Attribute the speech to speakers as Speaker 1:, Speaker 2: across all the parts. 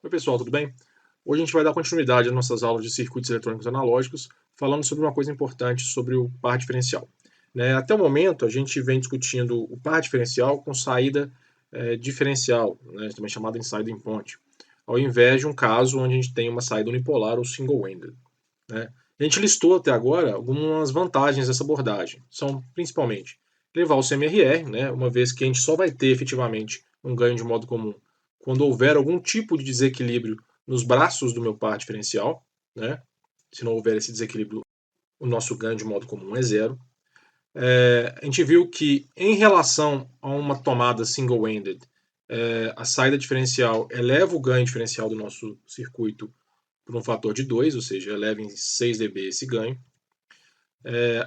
Speaker 1: Oi pessoal, tudo bem? Hoje a gente vai dar continuidade às nossas aulas de circuitos eletrônicos analógicos, falando sobre uma coisa importante sobre o par diferencial. Até o momento a gente vem discutindo o par diferencial com saída diferencial, também chamada inciding point, ao invés de um caso onde a gente tem uma saída unipolar ou single-ended. A gente listou até agora algumas vantagens dessa abordagem. São principalmente levar o CMRR, uma vez que a gente só vai ter efetivamente um ganho de modo comum quando houver algum tipo de desequilíbrio nos braços do meu par diferencial. Se não houver esse desequilíbrio, o nosso ganho de modo comum é zero. A gente viu que em relação a uma tomada single-ended, a saída diferencial eleva o ganho diferencial do nosso circuito por um fator de 2, ou seja, eleva em 6 dB esse ganho.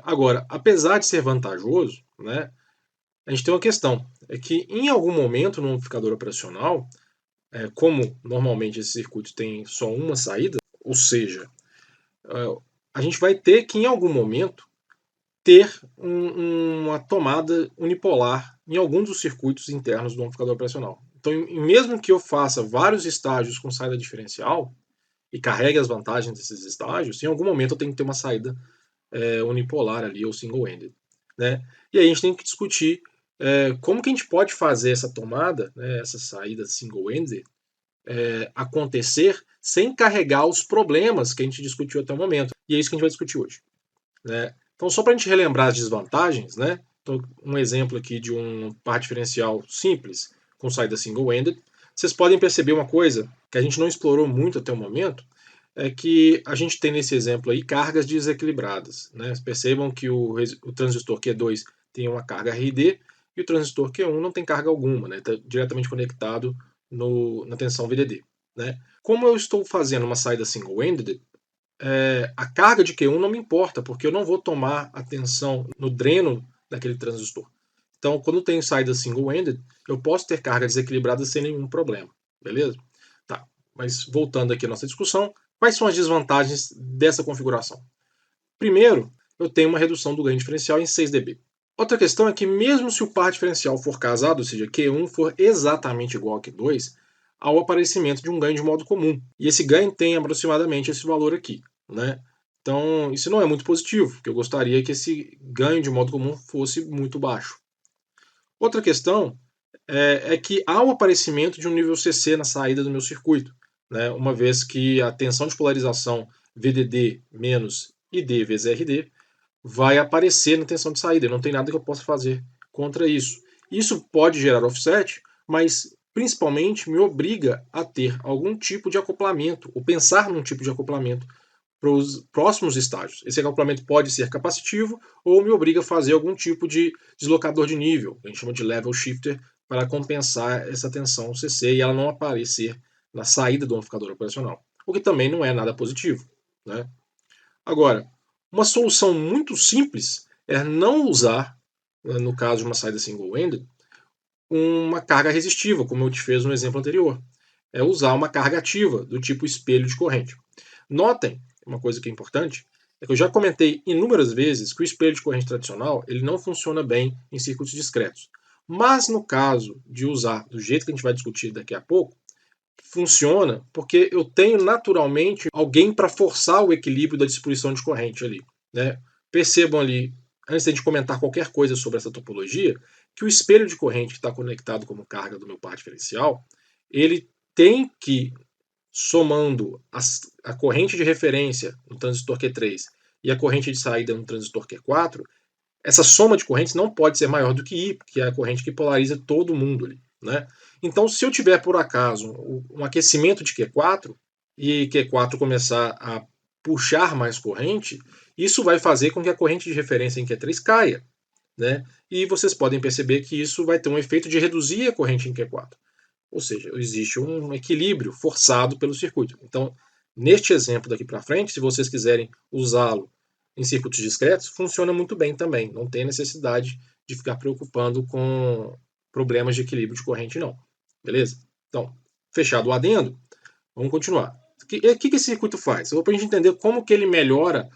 Speaker 1: Agora, apesar de ser vantajoso, a gente tem uma questão, é que em algum momento no amplificador operacional, como normalmente esse circuito tem só uma saída, ou seja, a gente vai ter que em algum momento ter uma tomada unipolar em algum dos circuitos internos do amplificador operacional. Então, mesmo que eu faça vários estágios com saída diferencial e carregue as vantagens desses estágios, em algum momento eu tenho que ter uma saída unipolar ali, ou single-ended. E aí a gente tem que discutir como que a gente pode fazer essa tomada, essa saída single-ended, acontecer sem carregar os problemas que a gente discutiu até o momento. E é isso que a gente vai discutir hoje. Então, só para a gente relembrar as desvantagens, então, um exemplo aqui de um par diferencial simples com saída single-ended, vocês podem perceber uma coisa que a gente não explorou muito até o momento, é que a gente tem nesse exemplo aí cargas desequilibradas. Percebam que o transistor Q2 tem uma carga RD e o transistor Q1 não tem carga alguma, está diretamente conectado na tensão VDD. Como eu estou fazendo uma saída single-ended, a carga de Q1 não me importa, porque eu não vou tomar a tensão no dreno daquele transistor. Então, quando tem saída single-ended, eu posso ter carga desequilibrada sem nenhum problema, beleza? Tá, mas voltando aqui à nossa discussão, quais são as desvantagens dessa configuração? Primeiro, eu tenho uma redução do ganho diferencial em 6 dB. Outra questão é que mesmo se o par diferencial for casado, ou seja, Q1 for exatamente igual a Q2, há o aparecimento de um ganho de modo comum. E esse ganho tem aproximadamente esse valor aqui. Então, isso não é muito positivo, porque eu gostaria que esse ganho de modo comum fosse muito baixo. Outra questão é que há o aparecimento de um nível CC na saída do meu circuito, uma vez que a tensão de polarização VDD menos ID vezes RD vai aparecer na tensão de saída, não tem nada que eu possa fazer contra isso. Isso pode gerar offset, mas principalmente me obriga a ter algum tipo de acoplamento, ou pensar num tipo de acoplamento para os próximos estágios. Esse acoplamento pode ser capacitivo ou me obriga a fazer algum tipo de deslocador de nível, que a gente chama de level shifter, para compensar essa tensão CC e ela não aparecer na saída do amplificador operacional, o que também não é nada positivo. Agora, uma solução muito simples é não usar, no caso de uma saída single-ended, uma carga resistiva, como eu te fiz no exemplo anterior. É usar uma carga ativa, do tipo espelho de corrente. Notem, uma coisa que é importante, é que eu já comentei inúmeras vezes que o espelho de corrente tradicional ele não funciona bem em circuitos discretos. Mas no caso de usar do jeito que a gente vai discutir daqui a pouco, funciona porque eu tenho naturalmente alguém para forçar o equilíbrio da distribuição de corrente ali. Percebam ali, antes de a gente comentar qualquer coisa sobre essa topologia, que o espelho de corrente que está conectado como carga do meu par diferencial, ele tem que, somando a corrente de referência no transistor Q3 e a corrente de saída no transistor Q4, essa soma de correntes não pode ser maior do que I, que é a corrente que polariza todo mundo ali. Então, se eu tiver, por acaso, um aquecimento de Q4 e Q4 começar a puxar mais corrente, isso vai fazer com que a corrente de referência em Q3 caia. E vocês podem perceber que isso vai ter um efeito de reduzir a corrente em Q4. Ou seja, existe um equilíbrio forçado pelo circuito. Então, neste exemplo daqui para frente, se vocês quiserem usá-lo em circuitos discretos, funciona muito bem também. Não tem necessidade de ficar preocupando com problemas de equilíbrio de corrente, não. Beleza? Então, fechado o adendo, vamos continuar. O que esse circuito faz? Para a gente entender como que ele melhora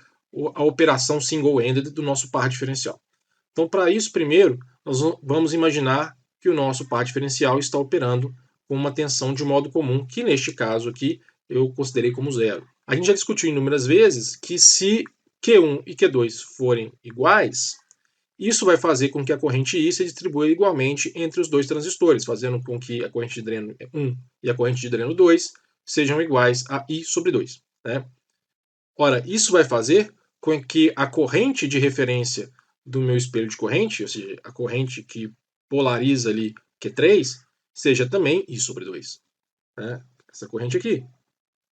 Speaker 1: a operação single-ended do nosso par diferencial. Então, para isso, primeiro, nós vamos imaginar que o nosso par diferencial está operando com uma tensão de modo comum, que neste caso aqui eu considerei como zero. A gente já discutiu inúmeras vezes que se Q1 e Q2 forem iguais, isso vai fazer com que a corrente I se distribua igualmente entre os dois transistores, fazendo com que a corrente de dreno 1 e a corrente de dreno 2 sejam iguais a I sobre 2. Né? Ora, isso vai fazer com que a corrente de referência do meu espelho de corrente, ou seja, a corrente que polariza ali Q3, seja também I sobre 2. Né? Essa corrente aqui.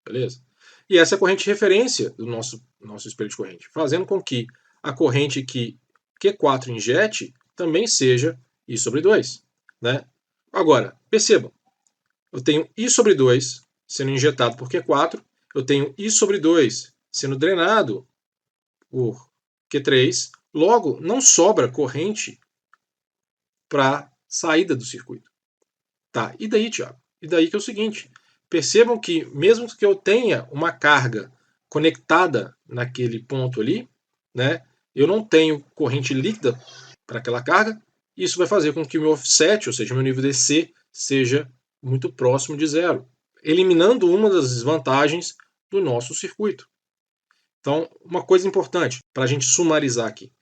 Speaker 1: Beleza? E essa é a corrente de referência do nosso espelho de corrente, fazendo com que a corrente que Q4 injete também seja I sobre 2. Né? Agora, percebam, eu tenho I sobre 2 sendo injetado por Q4, eu tenho I sobre 2 sendo drenado por Q3, logo não sobra corrente para saída do circuito. Tá, e daí, Thiago? E daí que é o seguinte, percebam que mesmo que eu tenha uma carga conectada naquele ponto ali, né, eu não tenho corrente líquida para aquela carga, isso vai fazer com que o meu offset, ou seja, o meu nível DC, seja muito próximo de zero, eliminando uma das desvantagens do nosso circuito. Então, uma coisa importante para a gente sumarizar aqui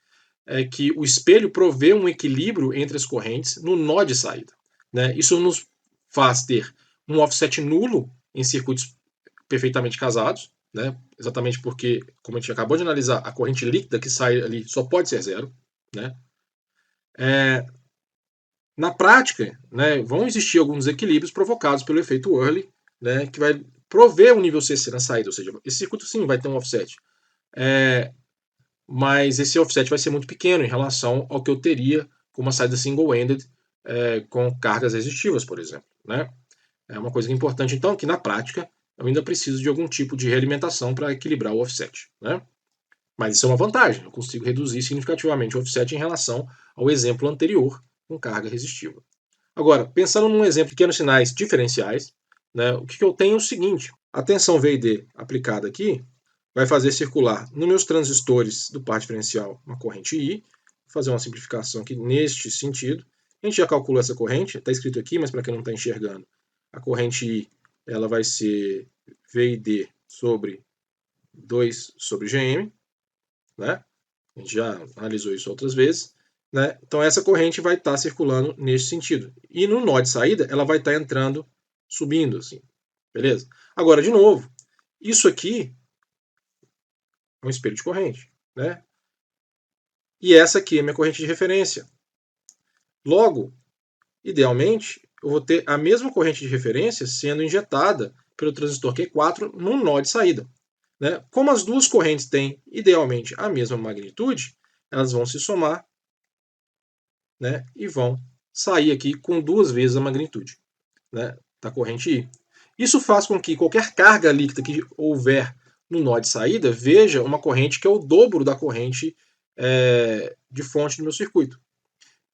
Speaker 1: é que o espelho provê um equilíbrio entre as correntes no nó de saída. Né? Isso nos faz ter um offset nulo em circuitos perfeitamente casados, né? Exatamente porque, como a gente acabou de analisar, a corrente líquida que sai ali só pode ser zero. Né? Na prática, né, vão existir alguns desequilíbrios provocados pelo efeito Early, né, que vai prover um nível CC na saída, ou seja, esse circuito sim vai ter um offset. Mas esse offset vai ser muito pequeno em relação ao que eu teria com uma saída single-ended com cargas resistivas, por exemplo. Né? É uma coisa importante, então, que na prática eu ainda preciso de algum tipo de realimentação para equilibrar o offset. Né? Mas isso é uma vantagem, eu consigo reduzir significativamente o offset em relação ao exemplo anterior com carga resistiva. Agora, pensando num exemplo de pequenos sinais diferenciais, né, o que eu tenho é o seguinte, a tensão V e D aplicada aqui vai fazer circular nos meus transistores do par diferencial uma corrente I, vou fazer uma simplificação aqui neste sentido, a gente já calculou essa corrente, está escrito aqui, mas para quem não está enxergando, a corrente I ela vai ser V e D sobre 2 sobre GM, né? A gente já analisou isso outras vezes. Né? Então essa corrente vai estar circulando nesse sentido. E no nó de saída, ela vai estar entrando, subindo, assim. Beleza? Agora, de novo, isso aqui é um espelho de corrente. Né? E essa aqui é a minha corrente de referência. Logo, idealmente, eu vou ter a mesma corrente de referência sendo injetada pelo transistor Q4 no nó de saída. Né? Como as duas correntes têm, idealmente, a mesma magnitude, elas vão se somar, né, e vão sair aqui com 2 vezes a magnitude, né, da corrente I. Isso faz com que qualquer carga líquida que houver no nó de saída veja uma corrente que é o dobro da corrente de fonte do meu circuito. O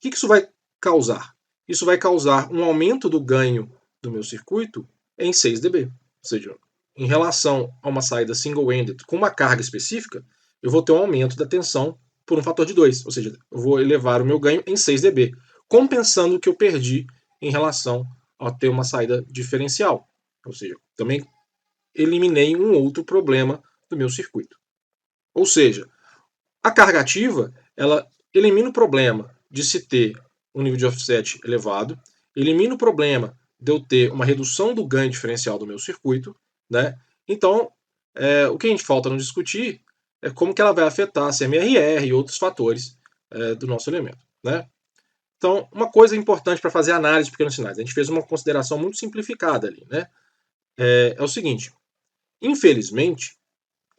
Speaker 1: que isso vai causar? Isso vai causar um aumento do ganho do meu circuito em 6 dB. Ou seja, em relação a uma saída single-ended com uma carga específica, eu vou ter um aumento da tensão por um fator de 2, ou seja, eu vou elevar o meu ganho em 6 dB, compensando o que eu perdi em relação a ter uma saída diferencial. Ou seja, também eliminei um outro problema do meu circuito. Ou seja, a carga ativa, ela elimina o problema de se ter um nível de offset elevado, elimina o problema de eu ter uma redução do ganho diferencial do meu circuito, né? Então, o que a gente falta não discutir é como que ela vai afetar a CMRR e outros fatores do nosso elemento, né? Então, uma coisa importante para fazer a análise de pequenos sinais, a gente fez uma consideração muito simplificada ali, né? É o seguinte, infelizmente,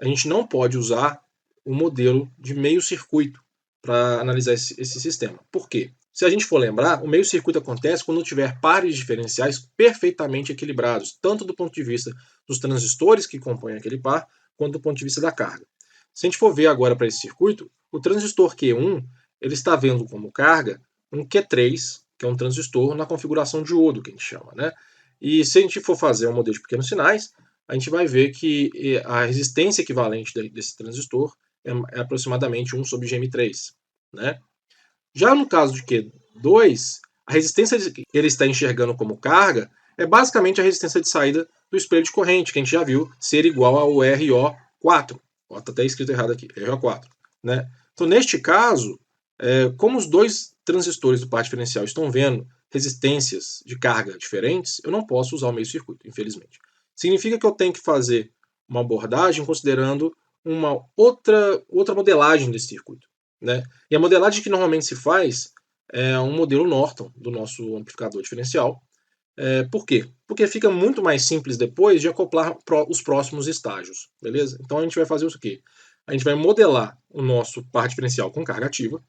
Speaker 1: a gente não pode usar o modelo de meio circuito para analisar esse sistema. Por quê? Se a gente for lembrar, o meio circuito acontece quando tiver pares diferenciais perfeitamente equilibrados, tanto do ponto de vista dos transistores que compõem aquele par, quanto do ponto de vista da carga. Se a gente for ver agora para esse circuito, o transistor Q1 ele está vendo como carga um Q3, que é um transistor na configuração diodo, que a gente chama. Né? E se a gente for fazer um modelo de pequenos sinais, a gente vai ver que a resistência equivalente desse transistor é aproximadamente 1 sobre GM3. Né? Já no caso de Q2, a resistência que ele está enxergando como carga é basicamente a resistência de saída do espelho de corrente, que a gente já viu ser igual ao RO4. Está até escrito errado aqui, RO4. Né? Então, neste caso, como os dois transistores do par diferencial estão vendo resistências de carga diferentes, eu não posso usar o meio circuito, infelizmente. Significa que eu tenho que fazer uma abordagem considerando uma outra modelagem desse circuito. Né? E a modelagem que normalmente se faz é um modelo Norton do nosso amplificador diferencial. Por quê? Porque fica muito mais simples depois de acoplar os próximos estágios, beleza? Então a gente vai fazer o quê? A gente vai modelar o nosso par diferencial com carga ativa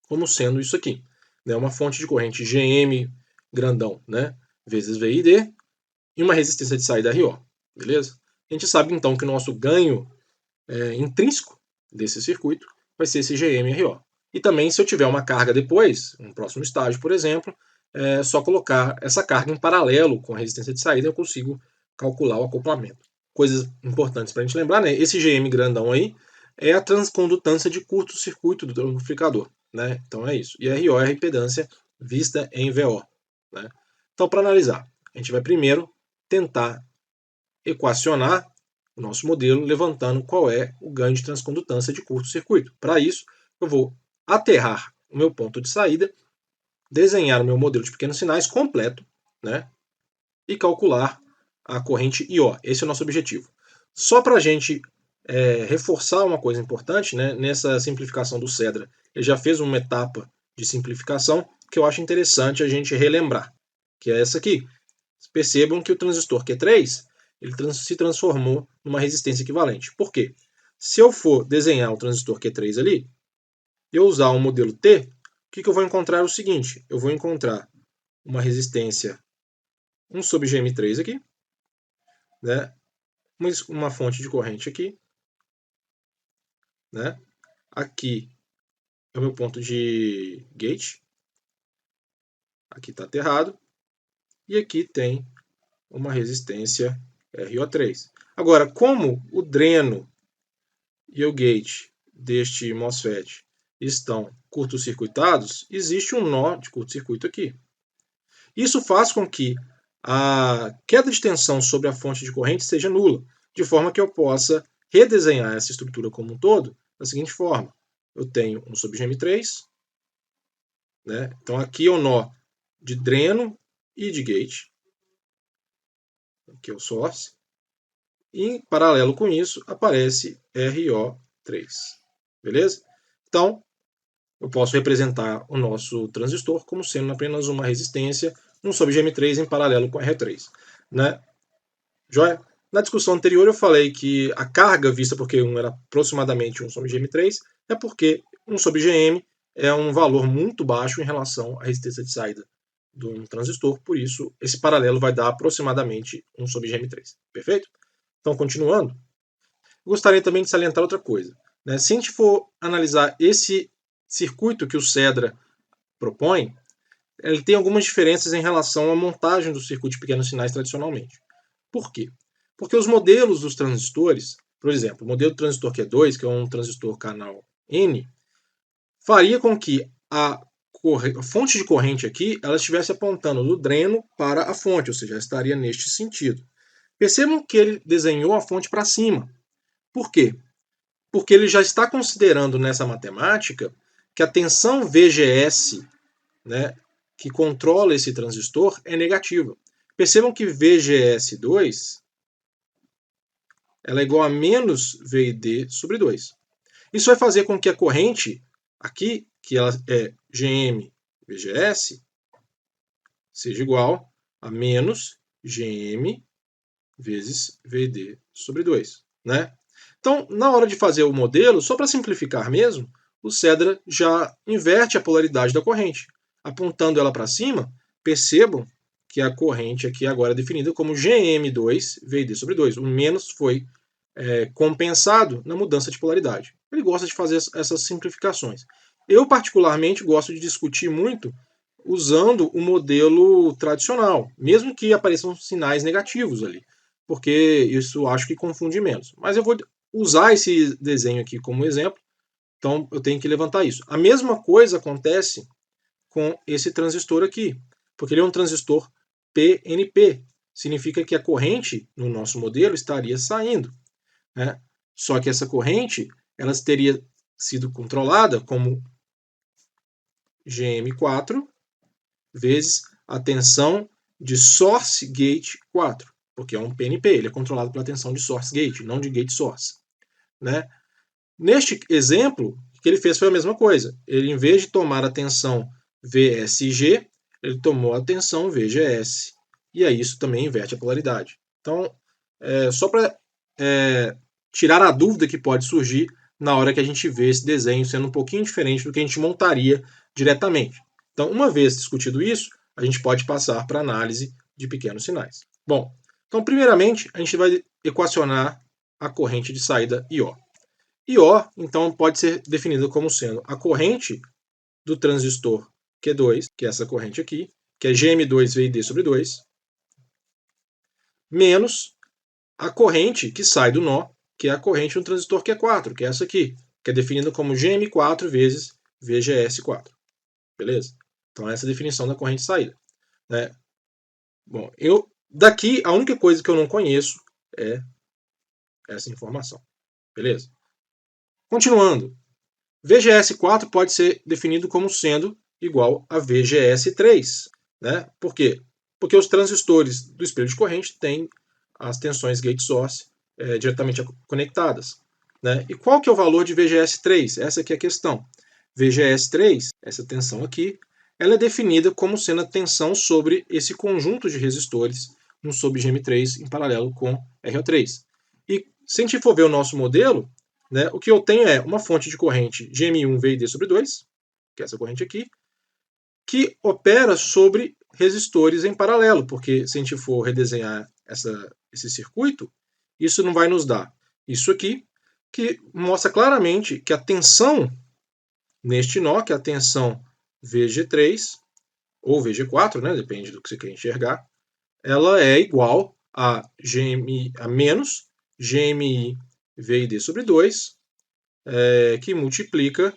Speaker 1: como sendo isso aqui, né? Uma fonte de corrente GM grandão, né? Vezes VID e uma resistência de saída RO, beleza? A gente sabe então que o nosso ganho intrínseco desse circuito vai ser esse GM-RO. E também, se eu tiver uma carga depois, um próximo estágio, por exemplo, é só colocar essa carga em paralelo com a resistência de saída, eu consigo calcular o acoplamento. Coisas importantes para a gente lembrar, né? Esse GM grandão aí é a transcondutância de curto-circuito do amplificador, né? Então é isso. E a RO é a impedância vista em VO, né? Então, para analisar, a gente vai primeiro tentar equacionar o nosso modelo, levantando qual é o ganho de transcondutância de curto-circuito. Para isso, eu vou aterrar o meu ponto de saída, desenhar o meu modelo de pequenos sinais completo, né, e calcular a corrente IO. Esse é o nosso objetivo. Só para a gente reforçar uma coisa importante, né, nessa simplificação do Cedra, ele já fez uma etapa de simplificação que eu acho interessante a gente relembrar, que é essa aqui. Percebam que o transistor Q3 ele se transformou numa resistência equivalente. Por quê? Se eu for desenhar o transistor Q3 ali, e eu usar o modelo T, o que eu vou encontrar é o seguinte, eu vou encontrar uma resistência 1 sobre GM3 aqui, né? Uma fonte de corrente aqui, né? Aqui é o meu ponto de gate, aqui está aterrado, e aqui tem uma resistência RO3. Agora, como o dreno e o gate deste MOSFET estão curto-circuitados, existe um nó de curto-circuito aqui. Isso faz com que a queda de tensão sobre a fonte de corrente seja nula, de forma que eu possa redesenhar essa estrutura como um todo da seguinte forma. Eu tenho um sobre GM3, né? Então aqui é o nó de dreno e de gate, aqui é o source, e em paralelo com isso aparece RO3, beleza? Então, eu posso representar o nosso transistor como sendo apenas uma resistência 1 sobre GM3 em paralelo com R3. Né? Joia? Na discussão anterior eu falei que a carga vista por Q1 era aproximadamente 1 sobre GM3, é porque 1 sobre GM é um valor muito baixo em relação à resistência de saída de um transistor, por isso esse paralelo vai dar aproximadamente 1 sobre GM3. Perfeito? Então, continuando, gostaria também de salientar outra coisa. Né? Se a gente for analisar esse circuito que o Cedra propõe, ele tem algumas diferenças em relação à montagem do circuito de pequenos sinais tradicionalmente. Por quê? Porque os modelos dos transistores, por exemplo, o modelo do transistor Q2, que é um transistor canal N, faria com que a fonte de corrente aqui ela estivesse apontando do dreno para a fonte, ou seja, estaria neste sentido. Percebam que ele desenhou a fonte para cima. Por quê? Porque ele já está considerando nessa matemática que a tensão VGS, né, que controla esse transistor é negativa. Percebam que VGS2 ela é igual a menos VID sobre 2. Isso vai fazer com que a corrente aqui, que ela é GM VGS, seja igual a menos GM vezes VD sobre 2. Né? Então, na hora de fazer o modelo, só para simplificar mesmo, o Cedra já inverte a polaridade da corrente. Apontando ela para cima, percebam que a corrente aqui agora é definida como GM2 VD sobre 2. O menos foi compensado na mudança de polaridade. Ele gosta de fazer essas simplificações. Eu, particularmente, gosto de discutir muito usando o modelo tradicional, mesmo que apareçam sinais negativos ali, porque isso acho que confunde menos. Mas eu vou usar esse desenho aqui como exemplo, então eu tenho que levantar isso. A mesma coisa acontece com esse transistor aqui, porque ele é um transistor PNP. Significa que a corrente no nosso modelo estaria saindo, né? Só que essa corrente ela teria sido controlada como GM4 vezes a tensão de source gate 4, porque é um PNP, ele é controlado pela tensão de source gate, não de gate source, né? Neste exemplo, o que ele fez foi a mesma coisa. Ele, em vez de tomar a tensão VSG, ele tomou a tensão VGS. E aí isso também inverte a polaridade. Então, só para tirar a dúvida que pode surgir na hora que a gente vê esse desenho sendo um pouquinho diferente do que a gente montaria diretamente. Então, uma vez discutido isso, a gente pode passar para a análise de pequenos sinais. Bom, então primeiramente a gente vai equacionar a corrente de saída IO. IO, então, pode ser definida como sendo a corrente do transistor Q2, que é essa corrente aqui, que é GM2VID sobre 2, menos a corrente que sai do nó, que é a corrente do transistor Q4, que é essa aqui, que é definida como GM4 vezes VGS4. Beleza? Então, essa é a definição da corrente de saída, né? Bom, daqui, a única coisa que eu não conheço é essa informação. Beleza? Continuando. VGS4 pode ser definido como sendo igual a VGS3. Né? Por quê? Porque os transistores do espelho de corrente têm as tensões gate source diretamente conectadas. Né? E qual que é o valor de VGS3? Essa aqui é a questão. VGS3, essa tensão aqui, ela é definida como sendo a tensão sobre esse conjunto de resistores no sub-GM3 em paralelo com RO3. E se a gente for ver o nosso modelo, né, o que eu tenho é uma fonte de corrente GM1 VID sobre 2, que é essa corrente aqui, que opera sobre resistores em paralelo, porque se a gente for redesenhar esse circuito, isso não vai nos dar isso aqui, que mostra claramente que a tensão neste nó, que é a tensão VG3 ou VG4, né, depende do que você quer enxergar, ela é igual a menos GMI VID sobre 2, que multiplica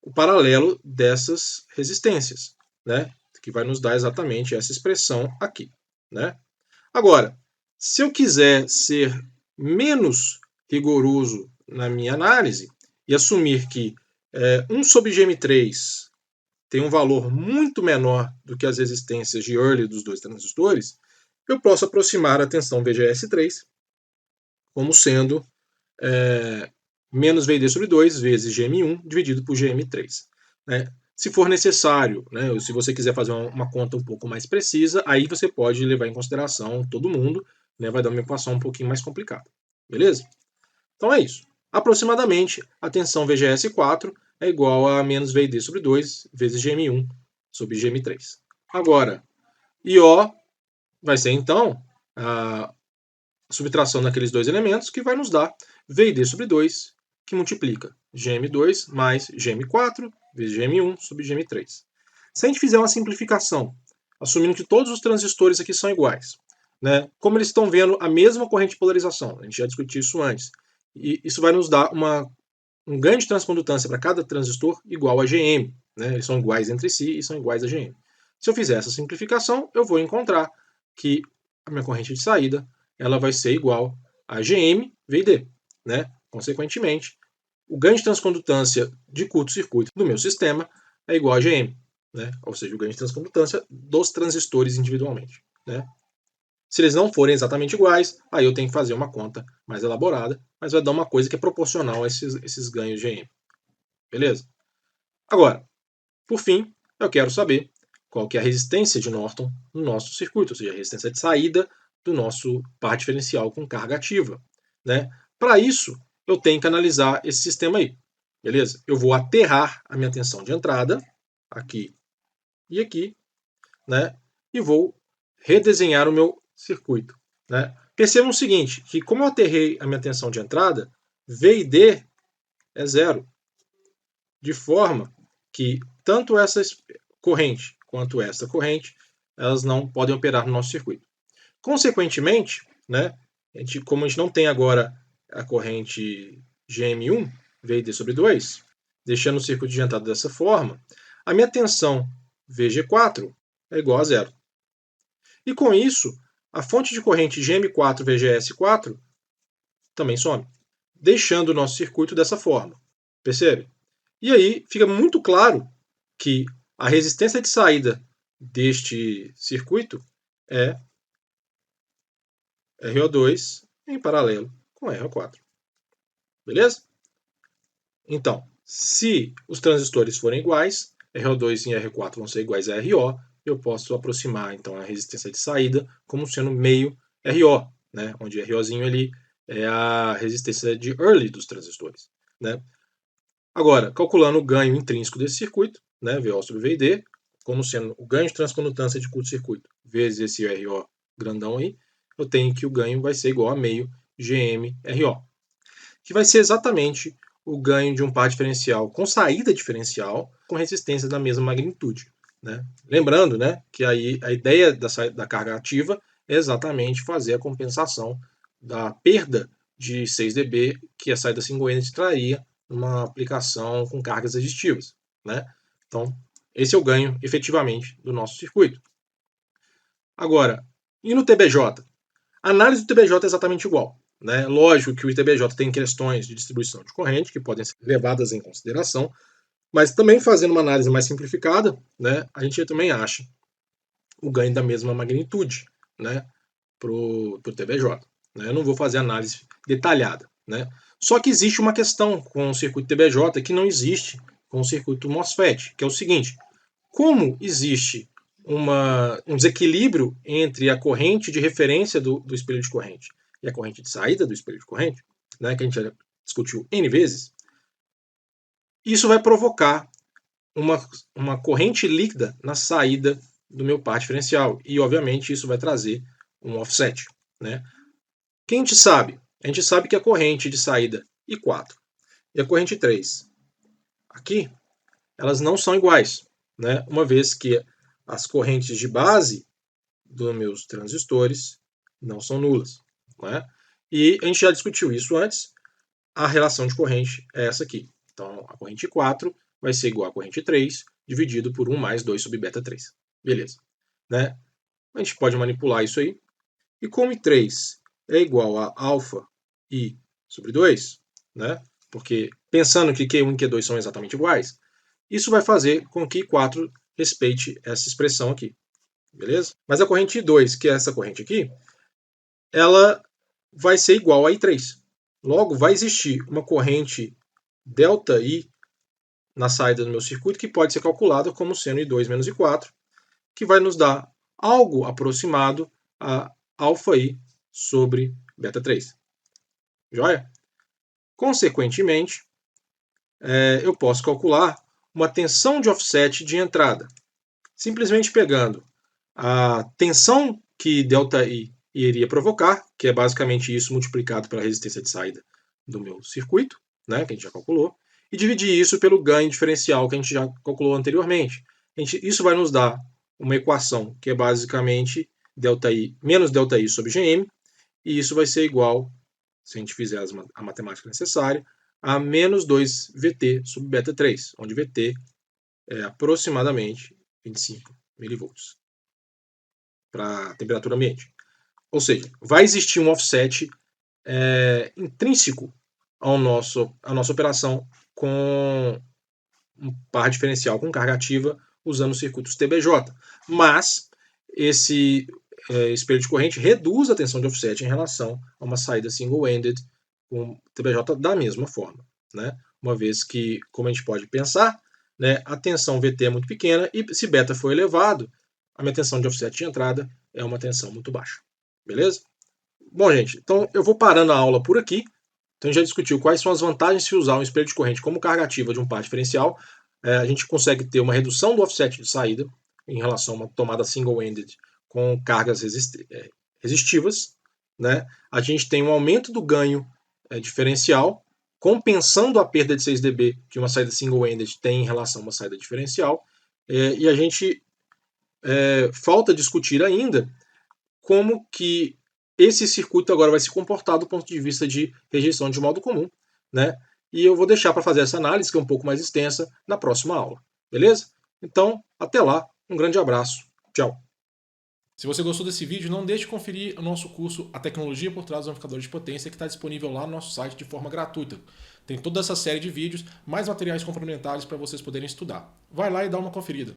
Speaker 1: o paralelo dessas resistências, né, que vai nos dar exatamente essa expressão aqui. Né? Agora, se eu quiser ser menos rigoroso na minha análise e assumir que 1 sobre GM3 tem um valor muito menor do que as resistências de Early dos dois transistores, eu posso aproximar a tensão VGS3 como sendo menos VD sobre 2 vezes GM1 dividido por GM3. Né? Se for necessário, né, ou se você quiser fazer uma conta um pouco mais precisa, aí você pode levar em consideração todo mundo, né, vai dar uma equação um pouquinho mais complicada. Beleza? Então é isso. Aproximadamente, a tensão VGS4 é igual a menos VD sobre 2 vezes GM1 sobre GM3. Agora, IO vai ser então a subtração daqueles dois elementos que vai nos dar VD sobre 2, que multiplica GM2 mais GM4 vezes GM1 sobre GM3. Se a gente fizer uma simplificação, assumindo que todos os transistores aqui são iguais, né, como eles estão vendo a mesma corrente de polarização, a gente já discutiu isso antes, e isso vai nos dar um ganho de transcondutância para cada transistor igual a GM. Né, eles são iguais entre si e são iguais a GM. Se eu fizer essa simplificação, eu vou encontrar que a minha corrente de saída ela vai ser igual a GM VD. Né? Consequentemente, o ganho de transcondutância de curto-circuito do meu sistema é igual a GM. Né? Ou seja, o ganho de transcondutância dos transistores individualmente. Né? Se eles não forem exatamente iguais, aí eu tenho que fazer uma conta mais elaborada, mas vai dar uma coisa que é proporcional a esses ganhos GM. Beleza? Agora, por fim, eu quero saber qual que é a resistência de Norton no nosso circuito, ou seja, a resistência de saída do nosso par diferencial com carga ativa. Né? Para isso, eu tenho que analisar esse sistema aí. Beleza? Eu vou aterrar a minha tensão de entrada, aqui e aqui, né? E vou redesenhar o meu circuito. Né? Percebam o seguinte, que como eu aterrei a minha tensão de entrada, V e D é zero. De forma que tanto essa corrente quanto essa corrente, elas não podem operar no nosso circuito. Consequentemente, né, como a gente não tem agora a corrente GM1, V e D sobre 2, deixando o circuito de entrada dessa forma, a minha tensão VG4 é igual a zero. E com isso, a fonte de corrente GM4-VGS4 também some, deixando o nosso circuito dessa forma. Percebe? E aí fica muito claro que a resistência de saída deste circuito é RO2 em paralelo com RO4. Beleza? Então, se os transistores forem iguais, RO2 e R4 vão ser iguais a RO, eu posso aproximar então a resistência de saída como sendo meio RO, né? Onde ROzinho ali é a resistência de early dos transistores, né? Agora, calculando o ganho intrínseco desse circuito, né, VO sobre VD, como sendo o ganho de transcondutância de curto-circuito vezes esse RO grandão aí, eu tenho que o ganho vai ser igual a meio GM-RO, que vai ser exatamente o ganho de um par diferencial com saída diferencial com resistência da mesma magnitude. Né? Lembrando, né, que aí a ideia da carga ativa é exatamente fazer a compensação da perda de 6 dB que a saída single-ended traria numa aplicação com cargas resistivas. Né? Então, esse é o ganho, efetivamente, do nosso circuito. Agora, e no TBJ? A análise do TBJ é exatamente igual. Né? Lógico que o TBJ tem questões de distribuição de corrente que podem ser levadas em consideração, mas também fazendo uma análise mais simplificada, né, a gente também acha o ganho da mesma magnitude, né, para o TBJ. Né? Eu não vou fazer análise detalhada. Né? Só que existe uma questão com o circuito TBJ que não existe com o circuito MOSFET, que é o seguinte: como existe um desequilíbrio entre a corrente de referência do espelho de corrente e a corrente de saída do espelho de corrente, né, que a gente já discutiu N vezes, isso vai provocar uma corrente líquida na saída do meu par diferencial. E, obviamente, isso vai trazer um offset. Né? Quem a gente sabe? A gente sabe que a corrente de saída I4 e a corrente 3 aqui, elas não são iguais. Né? Uma vez que as correntes de base dos meus transistores não são nulas. Né? E a gente já discutiu isso antes. A relação de corrente é essa aqui. Então, a corrente 4 vai ser igual à corrente 3, dividido por 1 mais 2 sobre beta 3. Beleza. Né? A gente pode manipular isso aí. E como I3 é igual a alfa I sobre 2, né? Porque pensando que Q1 e Q2 são exatamente iguais, isso vai fazer com que I4 respeite essa expressão aqui. Beleza? Mas a corrente I2, que é essa corrente aqui, ela vai ser igual a I3. Logo, vai existir uma corrente ΔI na saída do meu circuito que pode ser calculada como sendo I2 menos I4, que vai nos dar algo aproximado a αI sobre beta 3. Joia? Consequentemente, eu posso calcular uma tensão de offset de entrada, simplesmente pegando a tensão que ΔI iria provocar, que é basicamente isso multiplicado pela resistência de saída do meu circuito, né, que a gente já calculou, e dividir isso pelo ganho diferencial que a gente já calculou anteriormente. Isso vai nos dar uma equação que é basicamente ΔI menos ΔI sobre GM, e isso vai ser igual, se a gente fizer a matemática necessária, a menos 2 VT sobre beta 3, onde VT é aproximadamente 25 milivolts para a temperatura ambiente. Ou seja, vai existir um offset intrínseco à nossa operação com um par diferencial com carga ativa usando circuitos TBJ. Mas esse espelho de corrente reduz a tensão de offset em relação a uma saída single-ended com TBJ da mesma forma. Né? Uma vez que, como a gente pode pensar, né, a tensão VT é muito pequena e se beta for elevado, a minha tensão de offset de entrada é uma tensão muito baixa. Beleza? Bom, gente, então eu vou parando a aula por aqui. Então a gente já discutiu quais são as vantagens de se usar um espelho de corrente como carga ativa de um par diferencial. A gente consegue ter uma redução do offset de saída em relação a uma tomada single-ended com cargas resistivas. Né? A gente tem um aumento do ganho diferencial, compensando a perda de 6 dB que uma saída single-ended tem em relação a uma saída diferencial. E a gente falta discutir ainda como que esse circuito agora vai se comportar do ponto de vista de rejeição de modo comum, né? E eu vou deixar para fazer essa análise, que é um pouco mais extensa, na próxima aula. Beleza? Então, até lá. Um grande abraço. Tchau.
Speaker 2: Se você gostou desse vídeo, não deixe de conferir o nosso curso A Tecnologia por Trás dos Amplificadores de Potência, que está disponível lá no nosso site de forma gratuita. Tem toda essa série de vídeos, mais materiais complementares para vocês poderem estudar. Vai lá e dá uma conferida.